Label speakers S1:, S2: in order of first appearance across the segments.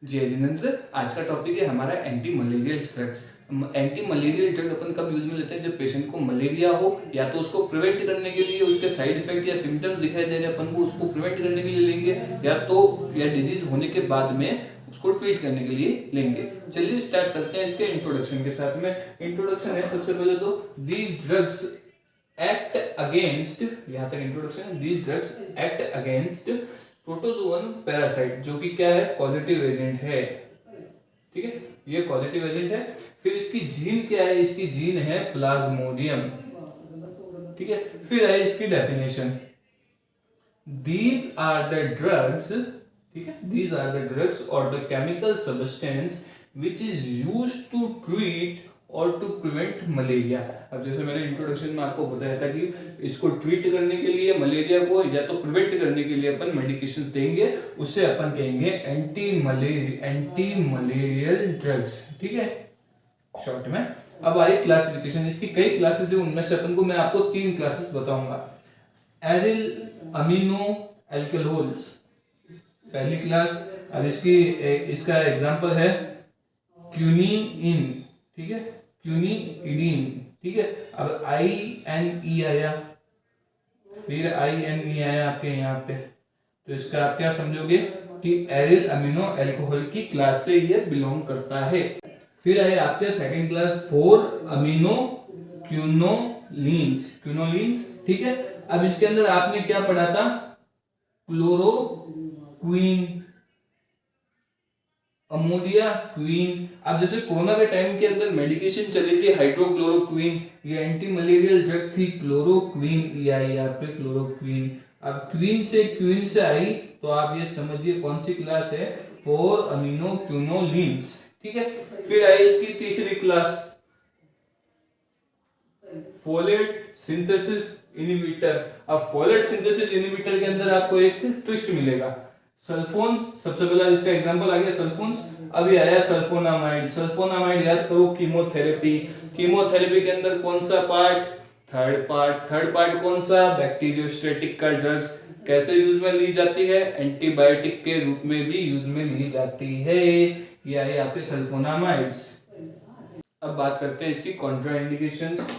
S1: जय जिनेंद्र। आज का टॉपिक है हमारा anti malarial drugs. Anti malarial drug अपन कब यूज में लेते हैं? जब पेशेंट को मलेरिया हो, या तो उसको प्रिवेंट करने के लिए, उसके साइड इफेक्ट या सिम्टम्स दिखाई दे रहे हैं अपन को, उसको प्रिवेंट करने के लिए लेंगे, या डिजीज होने के बाद में उसको ट्रीट करने के लिए लेंगे। चलिए स्टार्ट करते हैं इसके इंट्रोडक्शन के साथ में। इंट्रोडक्शन है सबसे पहले तो दीज ड्रग्स एक्ट अगेंस्ट, यहां तक introduction. These drugs act against protozoan parasite, जो कि क्या है? पॉजिटिव एजेंट है। ठीक है, ये पॉजिटिव एजेंट है। फिर इसकी जीन क्या है? इसकी जीन है प्लाज्मोडियम। ठीक है, फिर है इसकी definition. These are the drugs, ठीक है, दीज आर द ड्रग्स और the chemical substance which is used to treat और टू प्रिवेंट मलेरिया। अब जैसे मैंने इंट्रोडक्शन में आपको बताया था कि इसको ट्रीट करने के लिए मलेरिया को, या तो प्रिवेंट करने के लिए अपन मेडिकेशन देंगे, उससे अपन कहेंगे एंटी मलेरियल ड्रग्स। ठीक है, शॉर्ट में। अब आई क्लासिफिकेशन। इसकी कई क्लासेस है, उनमें से अपन को मैं आपको 3 क्लासेस बताऊंगा। एरिल अमीनो एल्कोहल्स, पहली क्लास। अब इसका एग्जांपल है क्यूनिन, ठीक है, क्यूनिडीन। ठीक है, अब INE आया, फिर INE आया आपके यहाँ पे, तो इसका आप क्या समझोगे कि एरिल अमीनो अल्कोहल की क्लास से ये बिलोंग करता है। फिर आए आपके सेकंड क्लास 4 अमीनो क्यूनोलिन्स, ठीक है। अब इसके अंदर आपने क्या पढ़ा था? Chloroquine, ammonia queen. अब जैसे कोरोना के टाइम के अंदर मेडिकेशन चली थी हाइड्रोक्लोरोक्वीन, ये एंटी मलेरियल ड्रग थी। क्लोरोक्वीन ये आई यहाँ पे, क्लोरोक्वीन। अब क्वीन से आई, तो आप ये समझिए कौन सी क्लास है? 4 अमीनो क्यूनोलिन्स। ठीक है, फिर आई इसकी तीसरी क्लास फोलेट सिंथेसिस इनहिबिटर। अब फोलेट सिंथेसिस इनहिबिटर के अंदर आपको एक ट्विस्ट मिलेगा। सल्फोन्स, सबसे पहला इसका एग्जांपल आ गया सल्फोन्स। अभी आया सल्फोनामाइड। सल्फोनामाइड याद करो, कीमोथेरेपी। कीमोथेरेपी के अंदर कौन सा पार्ट? थर्ड पार्ट कौन सा? बैक्टीरियोस्टेटिक का ड्रग्स। कैसे यूज में ली जाती है? एंटीबायोटिक के रूप में भी यूज में ली जाती है। ये आए आपके सल्फोनामाइड्स। अब बात करते हैं इसकी कॉन्ट्राइंडिकेशंस,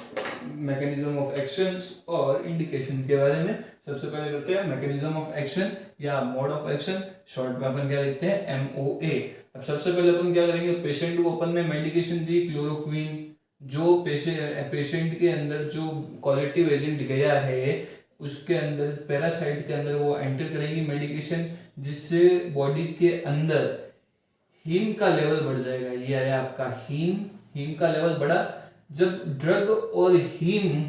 S1: मैकेनिज्म ऑफ एक्शंस और इंडिकेशन के बारे में। सबसे पहले करते हैं मैकेनिज्म ऑफ एक्शन या मोड ऑफ एक्शन, शॉर्ट में अपन क्या लिखते हैं? MOA। अब सबसे पहले अपन क्या करेंगे? पेशेंट को अपन ने मेडिकेशन दी क्लोरोक्वीन। जो पेशेंट के अंदर जो कॉलेटिव एजेंट गया है, उसके अंदर पैरासाइट के अंदर वो एंटर करेगी मेडिकेशन, जिससे बॉडी के अंदर हीम का लेवल बढ़ जाएगा। ये आया आपका हीम का लेवल बढ़ा। जब ड्रग और हीम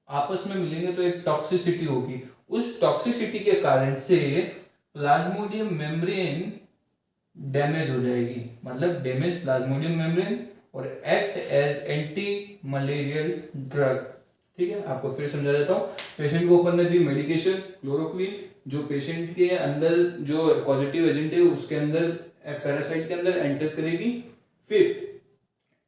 S1: आपस में मिलेंगे तो एक टॉक्सिसिटी होगी। उस टॉक्सिसिटी के कारण से प्लाज्मोडियम मेम्ब्रेन डैमेज हो जाएगी, मतलब डैमेज प्लाज्मोडियम मेम्ब्रेन, और act as anti malarial drug. ठीक है, आपको फिर समझा देता हूँ। पेशेंट को अपन ने दी मेडिकेशन क्लोरोक्वीन, जो पेशेंट के अंदर जो पॉजिटिव एजेंट है उसके अंदर पैरासाइट के अंदर एंटर करेगी। फिर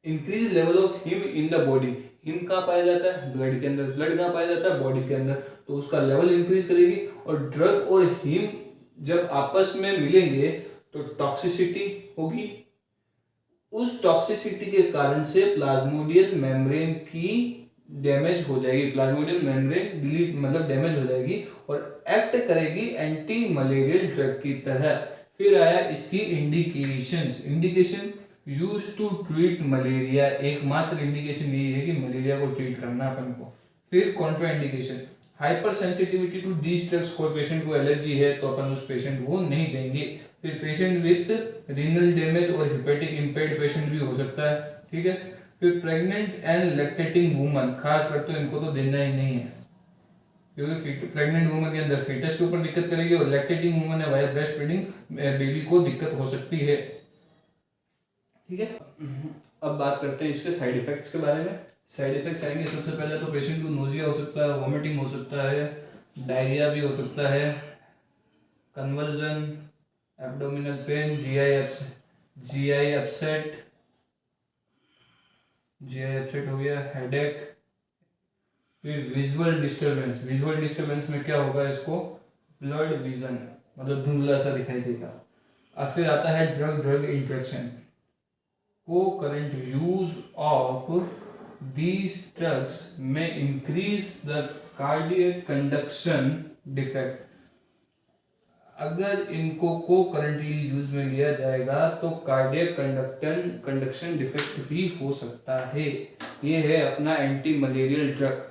S1: increase level of heme in the body. Heme कहाँ पाया जाता है? ब्लड के अंदर। ब्लड कहाँ पाया जाता है? बॉडी के अंदर। तो उसका लेवल इंक्रीज करेगी, और ड्रग और हीम जब आपस में मिलेंगे तो टॉक्सिसिटी होगी। उस टॉक्सिसिटी के कारण से प्लाज्मोडियल मेम्ब्रेन की डैमेज हो जाएगी, प्लाज्मोडियल मेम्ब्रेन डिलीट मतलब डैमेज हो जाएगी, और एक्ट करेगी एंटी मलेरियल ड्रग की तरह। फिर आया इसकी indication use to treat malaria. एकमात्र इंडिकेशन यही है कि मलेरिया को ट्रीट करना अपन को। फिर contraindication, hypersensitivity to these drugs. कोई पेशेंट को एलर्जी है तो अपन उस पेशेंट को नहीं देंगे। फिर पेशेंट विथ रीनल डैमेज और हेपेटिक इंपेयर्ड पेशेंट भी हो सकता है। ठीक है, फिर प्रेग्नेंट एंड लैक्टेटिंग वुमन, खास कर तो इनको तो देना ही नहीं है, क्योंकि प्रेग्नेंट वुमन के अंदर फीटस के ऊपर दिक्कत करेगी, और लैक्टेटिंग वुमन है वाया ब्रेस्ट फीडिंग बेबी को दिक्कत हो सकती है। ठीक है, अब बात करते हैं इसके साइड इफेक्ट्स के बारे में। साइड इफेक्ट्स आएंगे सबसे पहले तो पेशेंट को नोजिया हो सकता है, वॉमिटिंग हो सकता है, डायरिया भी हो सकता है, conversion, abdominal pain, GI upset हो गया, हेडेक। फिर विजुअल डिस्टर्बेंस में क्या होगा? इसको ब्लड विजन, मतलब धुंधला सा दिखाई देगा। और फिर आता है ड्रग ड्रग इंटरेक्शन। को current use of these drugs may increase the cardiac conduction defect। अगर इनको को करंटली यूज में लिया जाएगा तो कार्डियक कंडक्शन डिफेक्ट भी हो सकता है। ये है अपना एंटी मलेरियल ड्रग।